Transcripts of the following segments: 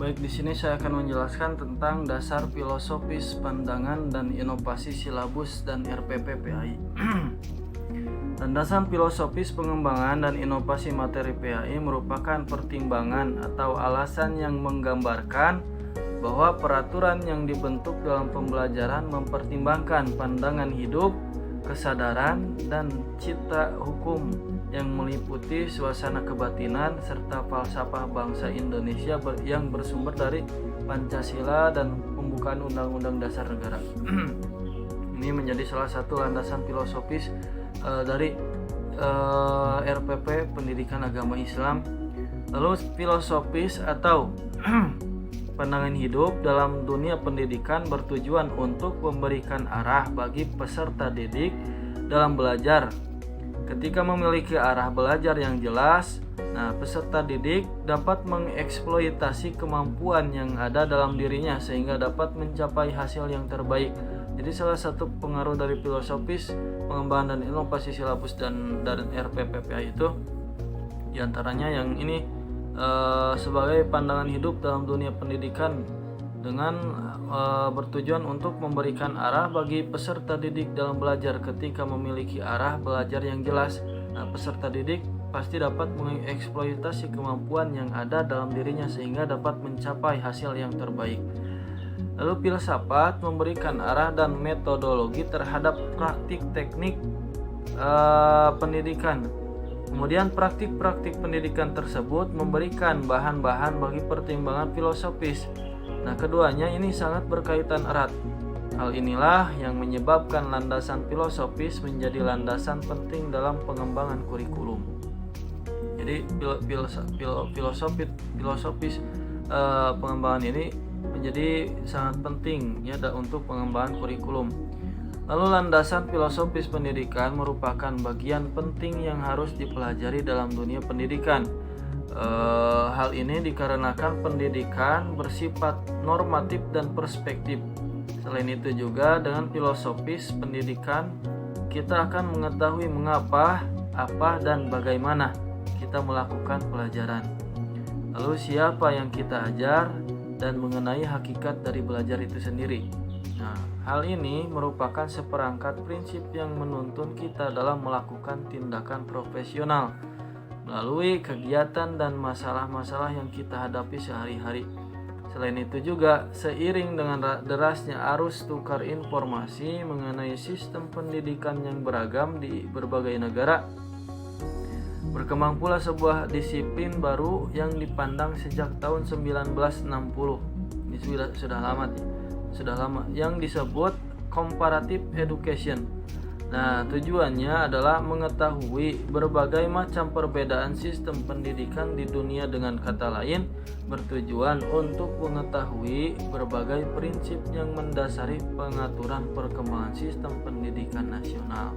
Baik, di sini saya akan menjelaskan tentang dasar filosofis pandangan dan inovasi silabus dan RPP PAI. Landasan filosofis pengembangan dan inovasi materi PAI merupakan pertimbangan atau alasan yang menggambarkan bahwa peraturan yang dibentuk dalam pembelajaran mempertimbangkan pandangan hidup, kesadaran, dan cita hukum yang meliputi suasana kebatinan serta falsafah bangsa Indonesia yang bersumber dari Pancasila dan pembukaan Undang-Undang Dasar Negara. Ini menjadi salah satu landasan filosofis dari RPP Pendidikan Agama Islam. Lalu filosofis atau pandangan hidup dalam dunia pendidikan bertujuan untuk memberikan arah bagi peserta didik dalam belajar. Ketika memiliki arah belajar yang jelas, peserta didik dapat mengeksploitasi kemampuan yang ada dalam dirinya sehingga dapat mencapai hasil yang terbaik. Jadi salah satu pengaruh dari filosofis pengembangan dan inovasi silabus dan RPPPA itu diantaranya yang ini sebagai pandangan hidup dalam dunia pendidikan dengan bertujuan untuk memberikan arah bagi peserta didik dalam belajar. Ketika memiliki arah belajar yang jelas, peserta didik pasti dapat mengeksploitasi kemampuan yang ada dalam dirinya sehingga dapat mencapai hasil yang terbaik. Lalu filsafat memberikan arah dan metodologi terhadap praktik teknik pendidikan. Kemudian praktik-praktik pendidikan tersebut memberikan bahan-bahan bagi pertimbangan filosofis. Keduanya ini sangat berkaitan erat. Hal inilah yang menyebabkan landasan filosofis menjadi landasan penting dalam pengembangan kurikulum. Jadi filosofis pengembangan ini menjadi sangat penting ya untuk pengembangan kurikulum. Lalu landasan filosofis pendidikan merupakan bagian penting yang harus dipelajari dalam dunia pendidikan. Hal ini dikarenakan pendidikan bersifat normatif dan perspektif. Selain itu juga dengan filosofis pendidikan kita akan mengetahui mengapa, apa, dan bagaimana kita melakukan pelajaran. Lalu siapa yang kita ajar dan mengenai hakikat dari belajar itu sendiri. Hal ini merupakan seperangkat prinsip yang menuntun kita dalam melakukan tindakan profesional melalui kegiatan dan masalah-masalah yang kita hadapi sehari-hari. Selain itu juga, seiring dengan derasnya arus tukar informasi mengenai sistem pendidikan yang beragam di berbagai negara, berkembang pula sebuah disiplin baru yang dipandang sejak tahun 1960. Ini sudah lama, yang disebut comparative education. Tujuannya adalah mengetahui berbagai macam perbedaan sistem pendidikan di dunia, dengan kata lain bertujuan untuk mengetahui berbagai prinsip yang mendasari pengaturan perkembangan sistem pendidikan nasional.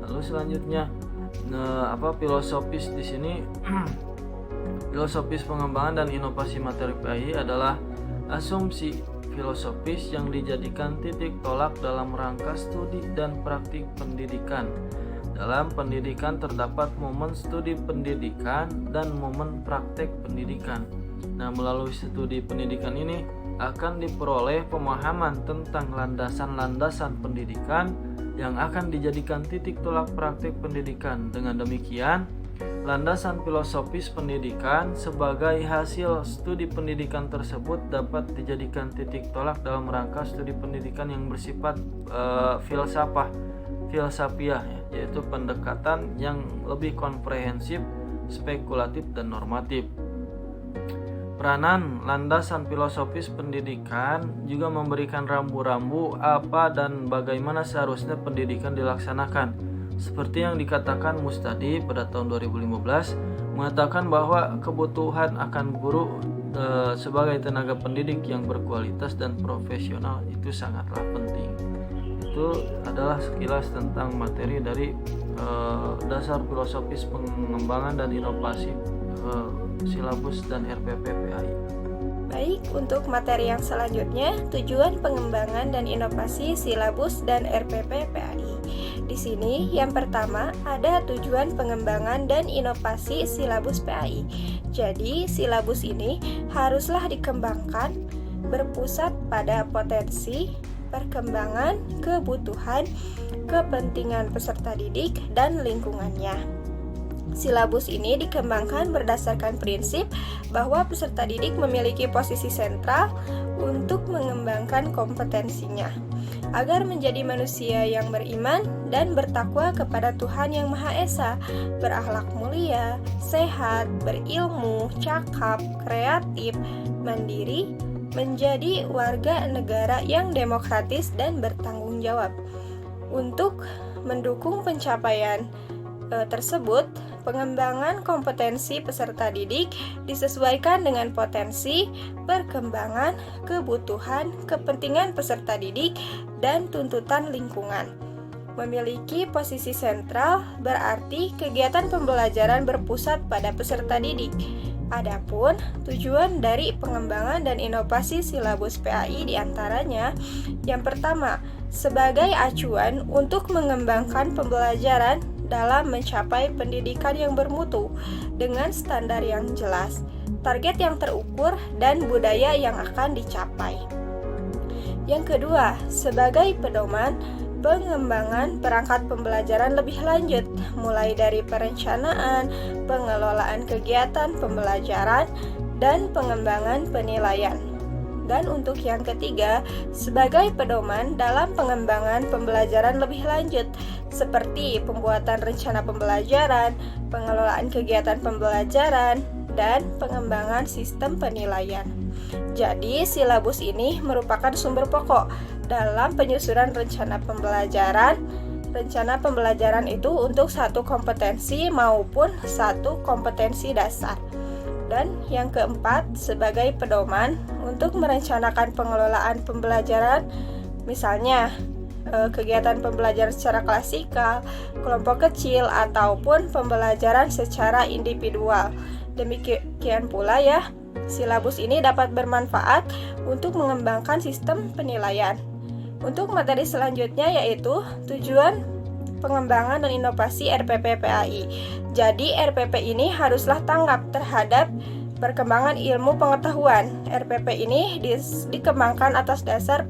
Lalu selanjutnya filosofis di sini filosofis pengembangan dan inovasi materi PAI adalah asumsi filosofis yang dijadikan titik tolak dalam rangka studi dan praktik pendidikan. Dalam pendidikan terdapat momen studi pendidikan dan momen praktek pendidikan. Melalui studi pendidikan ini akan diperoleh pemahaman tentang landasan-landasan pendidikan yang akan dijadikan titik tolak praktek pendidikan. Dengan demikian, landasan filosofis pendidikan sebagai hasil studi pendidikan tersebut dapat dijadikan titik tolak dalam rangka studi pendidikan yang bersifat filsafiah, yaitu pendekatan yang lebih komprehensif, spekulatif, dan normatif. Peranan landasan filosofis pendidikan juga memberikan rambu-rambu apa dan bagaimana seharusnya pendidikan dilaksanakan. Seperti yang dikatakan Mustadi pada tahun 2015, mengatakan bahwa kebutuhan akan guru sebagai tenaga pendidik yang berkualitas dan profesional itu sangatlah penting. Itu adalah sekilas tentang materi dari dasar filosofis pengembangan dan inovasi silabus dan RPP PAI. Baik, untuk materi yang selanjutnya, tujuan pengembangan dan inovasi silabus dan RPP PAI. Di sini yang pertama ada tujuan pengembangan dan inovasi silabus PAI. Jadi, silabus ini haruslah dikembangkan berpusat pada potensi, perkembangan, kebutuhan, kepentingan peserta didik, dan lingkungannya. Silabus ini dikembangkan berdasarkan prinsip bahwa peserta didik memiliki posisi sentral untuk mengembangkan kompetensinya agar menjadi manusia yang beriman dan bertakwa kepada Tuhan Yang Maha Esa, berakhlak mulia, sehat, berilmu, cakap, kreatif, mandiri, menjadi warga negara yang demokratis dan bertanggung jawab. Untuk mendukung pencapaian tersebut, pengembangan kompetensi peserta didik disesuaikan dengan potensi, perkembangan, kebutuhan, kepentingan peserta didik, dan tuntutan lingkungan. Memiliki posisi sentral berarti kegiatan pembelajaran berpusat pada peserta didik. Adapun tujuan dari pengembangan dan inovasi silabus PAI diantaranya, yang pertama, sebagai acuan untuk mengembangkan pembelajaran dalam mencapai pendidikan yang bermutu dengan standar yang jelas, target yang terukur, dan budaya yang akan dicapai. Yang kedua, sebagai pedoman pengembangan perangkat pembelajaran lebih lanjut, mulai dari perencanaan, pengelolaan kegiatan pembelajaran, dan pengembangan penilaian. Dan untuk yang ketiga, sebagai pedoman dalam pengembangan pembelajaran lebih lanjut, seperti pembuatan rencana pembelajaran, pengelolaan kegiatan pembelajaran, dan pengembangan sistem penilaian. Jadi, silabus ini merupakan sumber pokok dalam penyusunan rencana pembelajaran. Rencana pembelajaran itu untuk satu kompetensi maupun satu kompetensi dasar. Dan yang keempat, sebagai pedoman untuk merencanakan pengelolaan pembelajaran, misalnya kegiatan pembelajaran secara klasikal, kelompok kecil, ataupun pembelajaran secara individual. Demikian pula ya, silabus ini dapat bermanfaat untuk mengembangkan sistem penilaian. Untuk materi selanjutnya yaitu tujuan pengembangan dan inovasi RPP PAI. Jadi RPP ini haruslah tanggap terhadap perkembangan ilmu pengetahuan. RPP ini dikembangkan atas dasar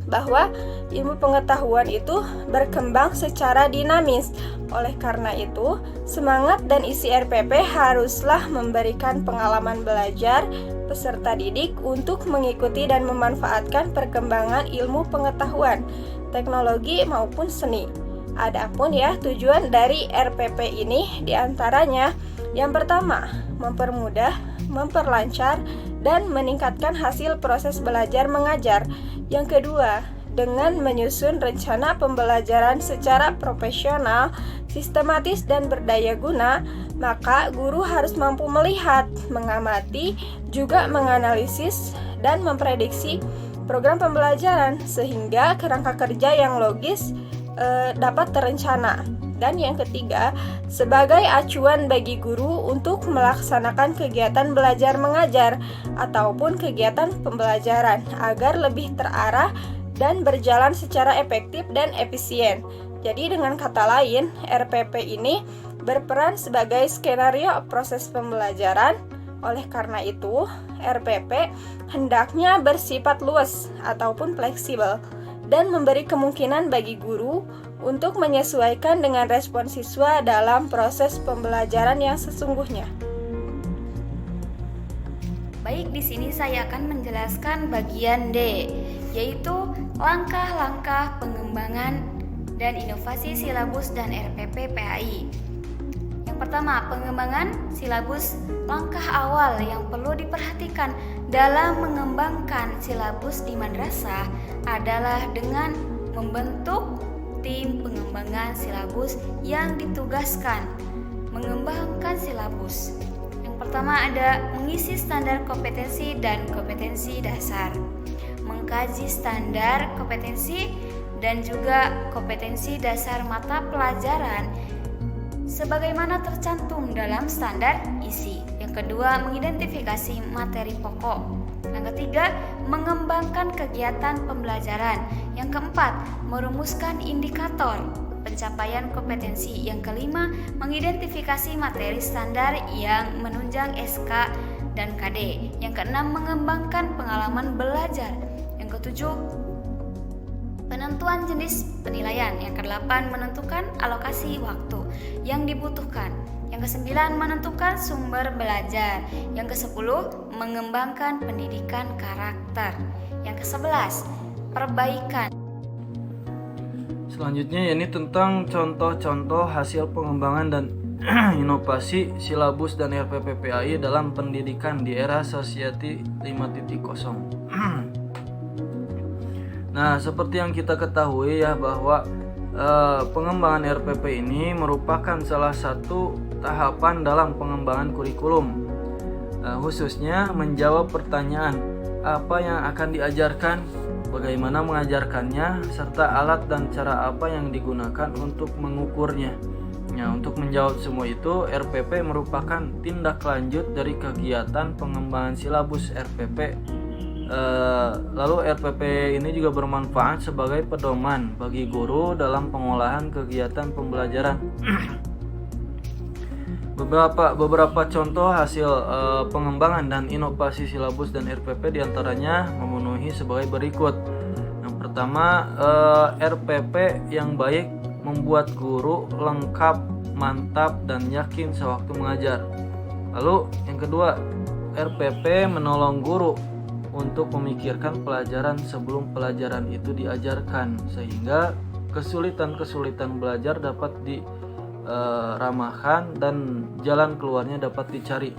bahwa ilmu pengetahuan itu berkembang secara dinamis. Oleh karena itu, semangat dan isi RPP haruslah memberikan pengalaman belajar peserta didik untuk mengikuti dan memanfaatkan perkembangan ilmu pengetahuan, teknologi maupun seni. Adapun ya, tujuan dari RPP ini diantaranya yang pertama, mempermudah, memperlancar, dan meningkatkan hasil proses belajar mengajar. Yang kedua, dengan menyusun rencana pembelajaran secara profesional, sistematis, dan berdaya guna, maka guru harus mampu melihat, mengamati, juga menganalisis, dan memprediksi program pembelajaran sehingga kerangka kerja yang logis dapat terencana. Dan yang ketiga, sebagai acuan bagi guru untuk melaksanakan kegiatan belajar mengajar ataupun kegiatan pembelajaran agar lebih terarah dan berjalan secara efektif dan efisien. Jadi dengan kata lain, RPP ini berperan sebagai skenario proses pembelajaran. Oleh karena itu, RPP hendaknya bersifat luas ataupun fleksibel dan memberi kemungkinan bagi guru untuk menyesuaikan dengan respon siswa dalam proses pembelajaran yang sesungguhnya. Baik, di sini saya akan menjelaskan bagian D, yaitu langkah-langkah pengembangan dan inovasi silabus dan RPP PAI. Yang pertama, pengembangan silabus. Langkah awal yang perlu diperhatikan dalam mengembangkan silabus di madrasah adalah dengan membentuk tim pengembangan silabus yang ditugaskan mengembangkan silabus. Yang pertama ada mengisi standar kompetensi dan kompetensi dasar, mengkaji standar kompetensi dan juga kompetensi dasar mata pelajaran sebagaimana tercantum dalam standar isi. Yang kedua, mengidentifikasi materi pokok. Yang ketiga, mengembangkan kegiatan pembelajaran. Yang keempat, merumuskan indikator. pencapaian kompetensi. Yang kelima, mengidentifikasi materi standar yang menunjang SK dan KD. Yang keenam, mengembangkan pengalaman belajar. Yang ketujuh, penentuan jenis penilaian. Yang kedelapan, menentukan alokasi waktu yang dibutuhkan. Yang kesembilan, menentukan sumber belajar. Yang kesepuluh, mengembangkan pendidikan karakter. Yang kesebelas, perbaikan. Selanjutnya ini tentang contoh-contoh hasil pengembangan dan inovasi silabus dan RPP PAI dalam pendidikan di era Society 5.0. Nah, seperti yang kita ketahui ya bahwa pengembangan RPP ini merupakan salah satu tahapan dalam pengembangan kurikulum, khususnya menjawab pertanyaan apa yang akan diajarkan, bagaimana mengajarkannya, serta alat dan cara apa yang digunakan untuk mengukurnya. Nah, untuk menjawab semua itu, RPP merupakan tindak lanjut dari kegiatan pengembangan silabus RPP. Lalu RPP ini juga bermanfaat sebagai pedoman bagi guru dalam pengolahan kegiatan pembelajaran. Beberapa contoh hasil pengembangan dan inovasi silabus dan RPP diantaranya memenuhi sebagai berikut. Yang pertama, RPP yang baik membuat guru lengkap, mantap, dan yakin sewaktu mengajar. Lalu yang kedua, RPP menolong guru untuk memikirkan pelajaran sebelum pelajaran itu diajarkan, sehingga kesulitan-kesulitan belajar dapat diramahkan dan jalan keluarnya dapat dicari.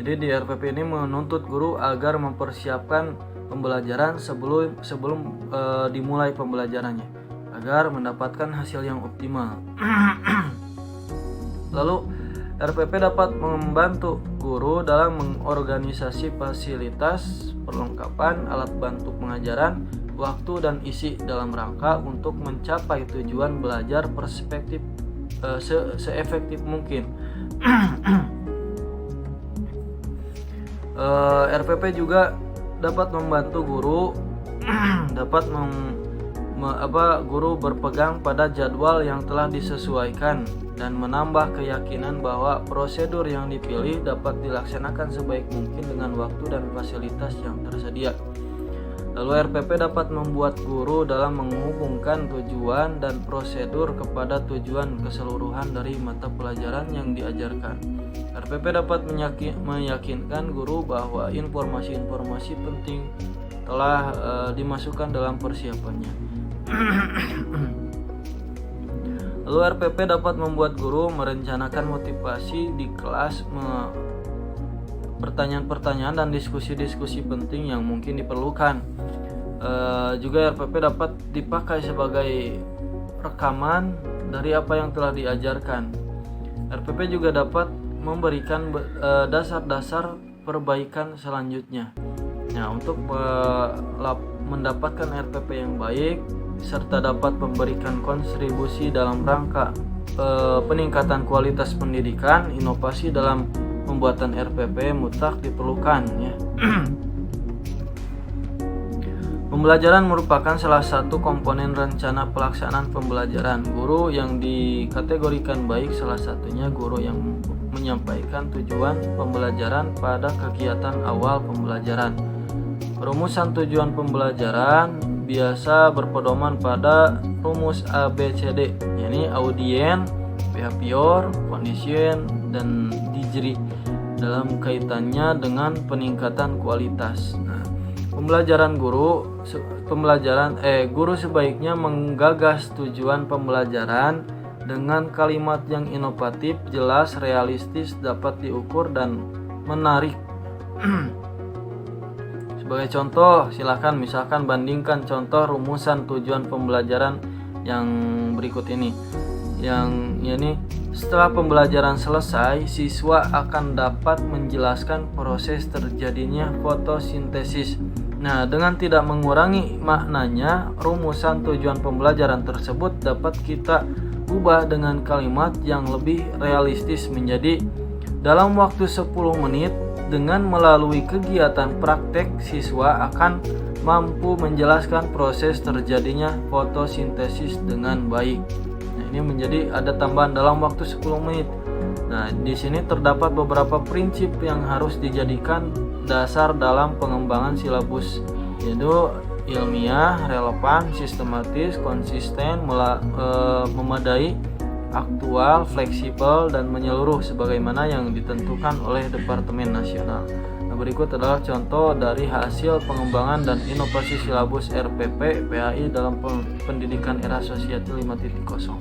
Jadi di RPP ini menuntut guru agar mempersiapkan pembelajaran sebelum dimulai pembelajarannya agar mendapatkan hasil yang optimal. Lalu RPP dapat membantu guru dalam mengorganisasi fasilitas, perlengkapan, alat bantu pengajaran, waktu dan isi dalam rangka untuk mencapai tujuan belajar perspektif seefektif mungkin. RPP juga dapat membantu guru guru berpegang pada jadwal yang telah disesuaikan dan menambah keyakinan bahwa prosedur yang dipilih dapat dilaksanakan sebaik mungkin dengan waktu dan fasilitas yang tersedia. Lalu RPP dapat membuat guru dalam menghubungkan tujuan dan prosedur kepada tujuan keseluruhan dari mata pelajaran yang diajarkan. RPP dapat meyakinkan guru bahwa informasi-informasi penting telah dimasukkan dalam persiapannya. Lalu RPP dapat membuat guru merencanakan motivasi di kelas, pertanyaan-pertanyaan dan diskusi-diskusi penting yang mungkin diperlukan. Juga RPP dapat dipakai sebagai rekaman dari apa yang telah diajarkan. RPP juga dapat memberikan dasar-dasar perbaikan selanjutnya. Nah, untuk mendapatkan RPP yang baik serta dapat memberikan kontribusi dalam rangka peningkatan kualitas pendidikan, inovasi dalam pembuatan RPP mutlak diperlukan ya. Pembelajaran merupakan salah satu komponen rencana pelaksanaan pembelajaran. Guru yang dikategorikan baik salah satunya guru yang menyampaikan tujuan pembelajaran pada kegiatan awal pembelajaran. Rumusan tujuan pembelajaran biasa berpedoman pada rumus ABCD, yakni audien, behavior, condition, dan degree dalam kaitannya dengan peningkatan kualitas. Nah, guru sebaiknya menggagas tujuan pembelajaran dengan kalimat yang inovatif, jelas, realistis, dapat diukur dan menarik. Sebagai contoh, silakan misalkan bandingkan contoh rumusan tujuan pembelajaran yang berikut ini. Yang ini, setelah pembelajaran selesai, siswa akan dapat menjelaskan proses terjadinya fotosintesis. Nah, dengan tidak mengurangi maknanya, rumusan tujuan pembelajaran tersebut dapat kita ubah dengan kalimat yang lebih realistis menjadi dalam waktu 10 menit dengan melalui kegiatan praktek siswa akan mampu menjelaskan proses terjadinya fotosintesis dengan baik. Nah, ini menjadi ada tambahan dalam waktu 10 menit. Nah, di sini terdapat beberapa prinsip yang harus dijadikan dasar dalam pengembangan silabus, yaitu ilmiah, relevan, sistematis, konsisten, memadai, aktual, fleksibel, dan menyeluruh sebagaimana yang ditentukan oleh Departemen Nasional. Nah, berikut adalah contoh dari hasil pengembangan dan inovasi silabus RPP PAI dalam pendidikan era Society 5.0.